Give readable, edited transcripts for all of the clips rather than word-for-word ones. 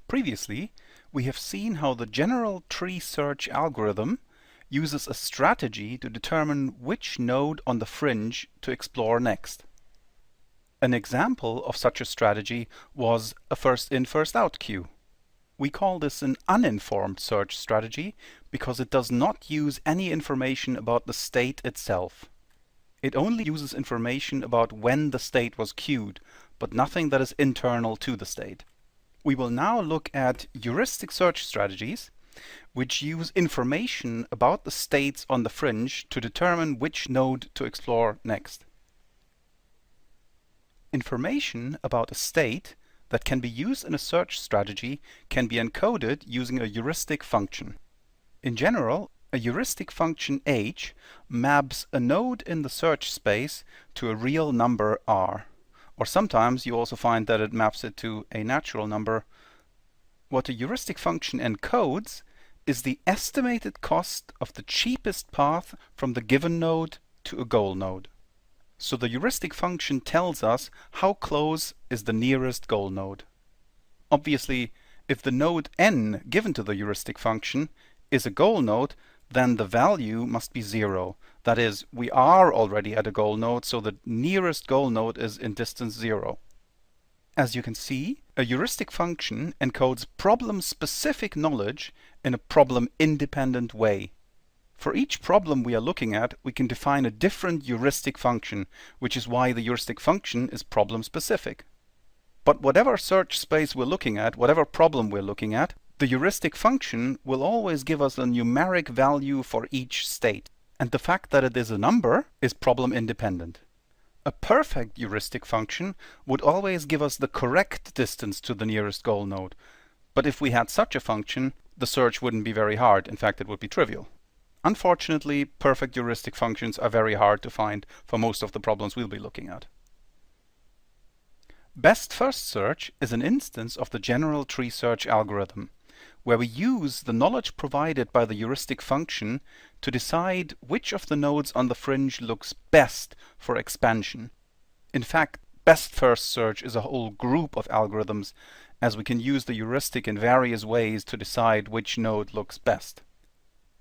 Previously, we have seen how the general tree search algorithm uses a strategy to determine which node on the fringe to explore next. An example of such a strategy was a first-in, first-out queue. We call this an uninformed search strategy because it does not use any information about the state itself. It only uses information about when the state was queued, but nothing that is internal to the state. We will now look at heuristic search strategies, which use information about the states on the fringe to determine which node to explore next. Information about a state that can be used in a search strategy can be encoded using a heuristic function. In general, a heuristic function h maps a node in the search space to a real number r. Or sometimes you also find that it maps it to a natural number. What a heuristic function encodes is the estimated cost of the cheapest path from the given node to a goal node. So the heuristic function tells us how close is the nearest goal node. Obviously, if the node n given to the heuristic function is a goal node, then the value must be 0. That is, we are already at a goal node, so the nearest goal node is in distance 0. As you can see, a heuristic function encodes problem-specific knowledge in a problem-independent way. For each problem we are looking at, we can define a different heuristic function, which is why the heuristic function is problem-specific. But whatever search space we're looking at, whatever problem we're looking at, the heuristic function will always give us a numeric value for each state. And the fact that it is a number is problem independent. A perfect heuristic function would always give us the correct distance to the nearest goal node. But if we had such a function, the search wouldn't be very hard. In fact, it would be trivial. Unfortunately, perfect heuristic functions are very hard to find for most of the problems we'll be looking at. Best first search is an instance of the general tree search algorithm, where we use the knowledge provided by the heuristic function to decide which of the nodes on the fringe looks best for expansion. In fact, best first search is a whole group of algorithms, as we can use the heuristic in various ways to decide which node looks best.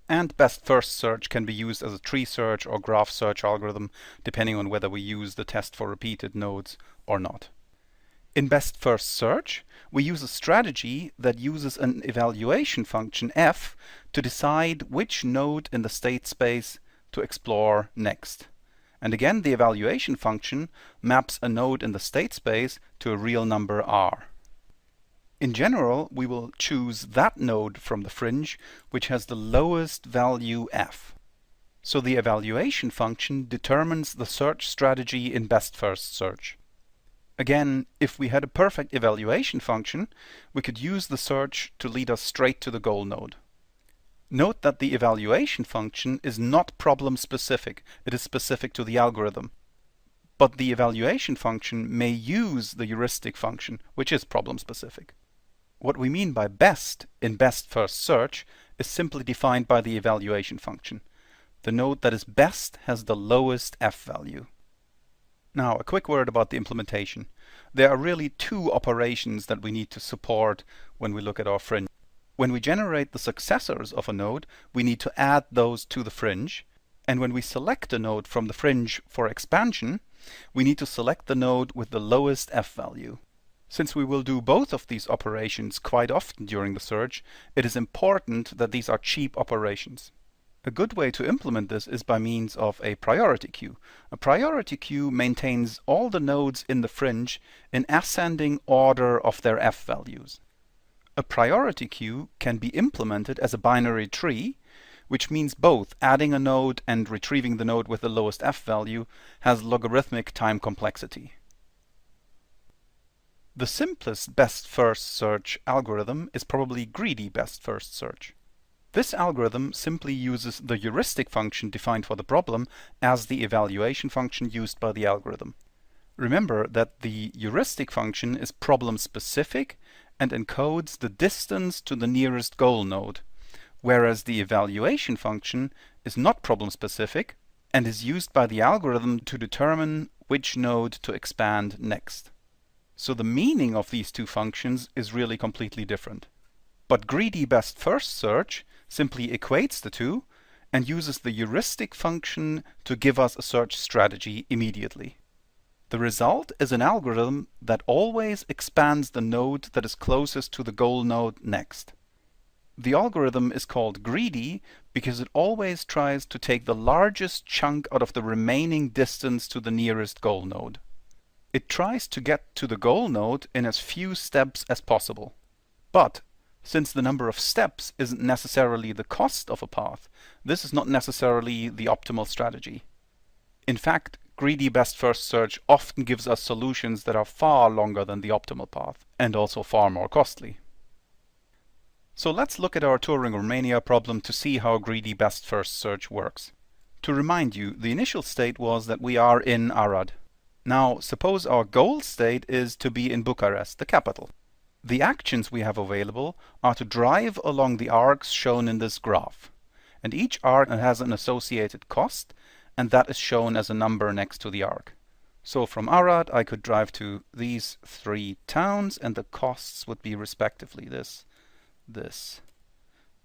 And best first search can be used as a tree search or graph search algorithm, depending on whether we use the test for repeated nodes or not. In best first search, we use a strategy that uses an evaluation function f to decide which node in the state space to explore next. And again, the evaluation function maps a node in the state space to a real number r. In general, we will choose that node from the fringe which has the lowest value f. So the evaluation function determines the search strategy in best first search. Again, if we had a perfect evaluation function, we could use the search to lead us straight to the goal node. Note that the evaluation function is not problem-specific, it is specific to the algorithm. But the evaluation function may use the heuristic function, which is problem-specific. What we mean by best in best first search is simply defined by the evaluation function. The node that is best has the lowest f value. Now, a quick word about the implementation. There are really two operations that we need to support when we look at our fringe. When we generate the successors of a node, we need to add those to the fringe. And when we select a node from the fringe for expansion, we need to select the node with the lowest f value. Since we will do both of these operations quite often during the search, it is important that these are cheap operations. A good way to implement this is by means of a priority queue. A priority queue maintains all the nodes in the fringe in ascending order of their f values. A priority queue can be implemented as a binary tree, which means both adding a node and retrieving the node with the lowest f value has logarithmic time complexity. The simplest best first search algorithm is probably greedy best first search. This algorithm simply uses the heuristic function defined for the problem as the evaluation function used by the algorithm. Remember that the heuristic function is problem-specific and encodes the distance to the nearest goal node, whereas the evaluation function is not problem-specific and is used by the algorithm to determine which node to expand next. So the meaning of these two functions is really completely different. But greedy best first search simply equates the two and uses the heuristic function to give us a search strategy immediately. The result is an algorithm that always expands the node that is closest to the goal node next. The algorithm is called greedy because it always tries to take the largest chunk out of the remaining distance to the nearest goal node. It tries to get to the goal node in as few steps as possible. But since the number of steps isn't necessarily the cost of a path, this is not necessarily the optimal strategy. In fact, greedy best first search often gives us solutions that are far longer than the optimal path, and also far more costly. So let's look at our Turing-Romania problem to see how greedy best first search works. To remind you, the initial state was that we are in Arad. Now, suppose our goal state is to be in Bucharest, the capital. The actions we have available are to drive along the arcs shown in this graph. And each arc has an associated cost, and that is shown as a number next to the arc. So from Arad, I could drive to these three towns, and the costs would be respectively this,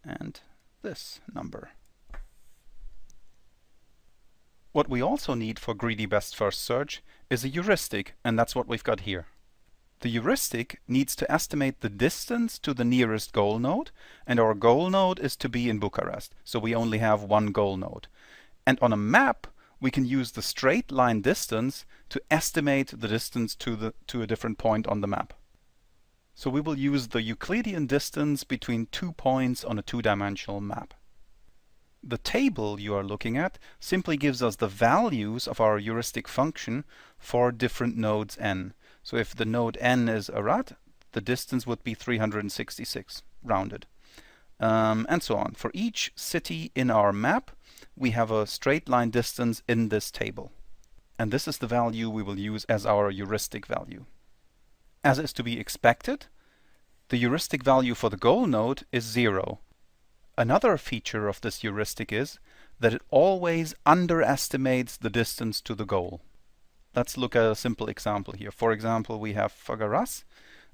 and this number. What we also need for greedy best first search is a heuristic, and that's what we've got here. The heuristic needs to estimate the distance to the nearest goal node, and our goal node is to be in Bucharest, so we only have one goal node. And on a map, we can use the straight line distance to estimate the distance to a different point on the map. So we will use the Euclidean distance between 2 points on a two-dimensional map. The table you are looking at simply gives us the values of our heuristic function for different nodes n. So if the node n is Arad, the distance would be 366, rounded. And so on. For each city in our map, we have a straight line distance in this table. And this is the value we will use as our heuristic value. As is to be expected, the heuristic value for the goal node is 0. Another feature of this heuristic is that it always underestimates the distance to the goal. Let's look at a simple example here. For example, we have Făgăraș,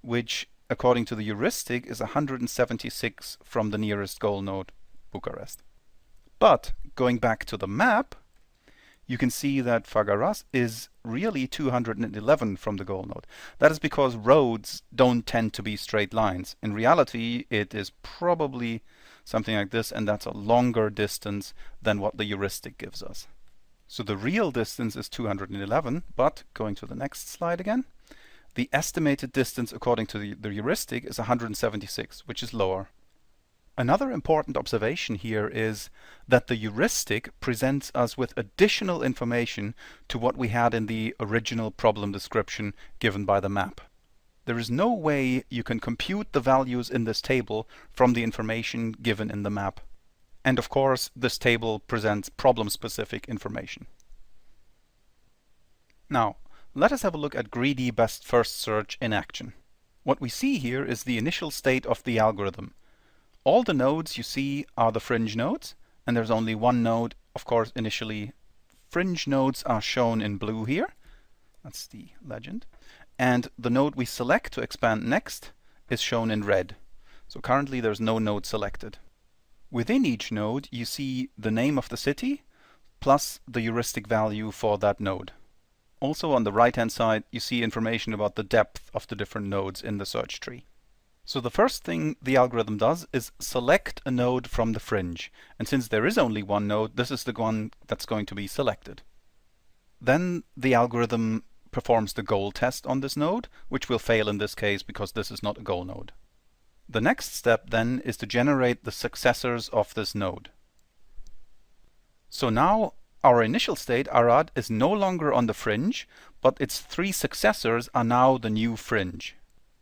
which according to the heuristic is 176 from the nearest goal node, Bucharest. But going back to the map, you can see that Făgăraș is really 211 from the goal node. That is because roads don't tend to be straight lines. In reality, it is probably something like this, and that's a longer distance than what the heuristic gives us. So the real distance is 211, but going to the next slide again, the estimated distance according to the heuristic is 176, which is lower. Another important observation here is that the heuristic presents us with additional information to what we had in the original problem description given by the map. There is no way you can compute the values in this table from the information given in the map. And of course, this table presents problem-specific information. Now, let us have a look at greedy best first search in action. What we see here is the initial state of the algorithm. All the nodes you see are the fringe nodes, and there's only one node, of course, initially. Fringe nodes are shown in blue here. That's the legend. And the node we select to expand next is shown in red. So currently there's no node selected. Within each node, you see the name of the city plus the heuristic value for that node. Also on the right-hand side, you see information about the depth of the different nodes in the search tree. So the first thing the algorithm does is select a node from the fringe. And since there is only one node, this is the one that's going to be selected. Then the algorithm performs the goal test on this node, which will fail in this case because this is not a goal node. The next step then is to generate the successors of this node. So now our initial state, Arad, is no longer on the fringe, but its three successors are now the new fringe.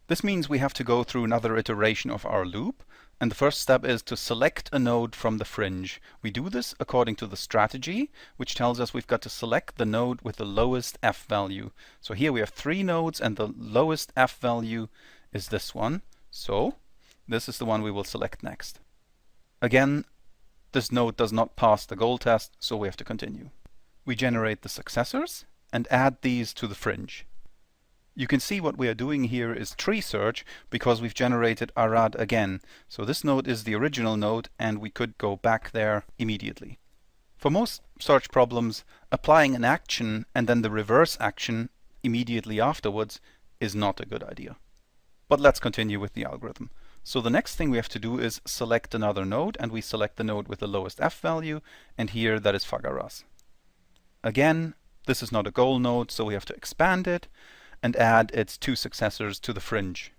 This means we have to go through another iteration of our loop, and the first step is to select a node from the fringe. We do this according to the strategy, which tells us we've got to select the node with the lowest f value. So here we have 3 nodes, and the lowest f value is this one. So this is the one we will select next. Again, this node does not pass the goal test, so we have to continue. We generate the successors and add these to the fringe. You can see what we are doing here is tree search because we've generated Arad again. So this node is the original node and we could go back there immediately. For most search problems, applying an action and then the reverse action immediately afterwards is not a good idea. But let's continue with the algorithm. So the next thing we have to do is select another node, and we select the node with the lowest f value, and here that is Fagaras. Again, this is not a goal node, so we have to expand it and add its two successors to the fringe.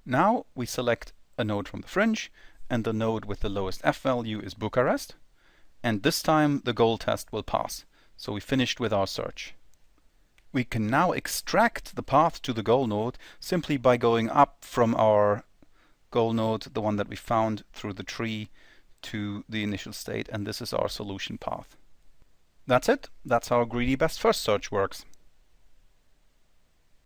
Now we select a node from the fringe, and the node with the lowest f value is Bucharest, and this time the goal test will pass. So we finished with our search. We can now extract the path to the goal node simply by going up from our goal node, the one that we found through the tree, to the initial state, and this is our solution path. That's it. That's how greedy best first search works.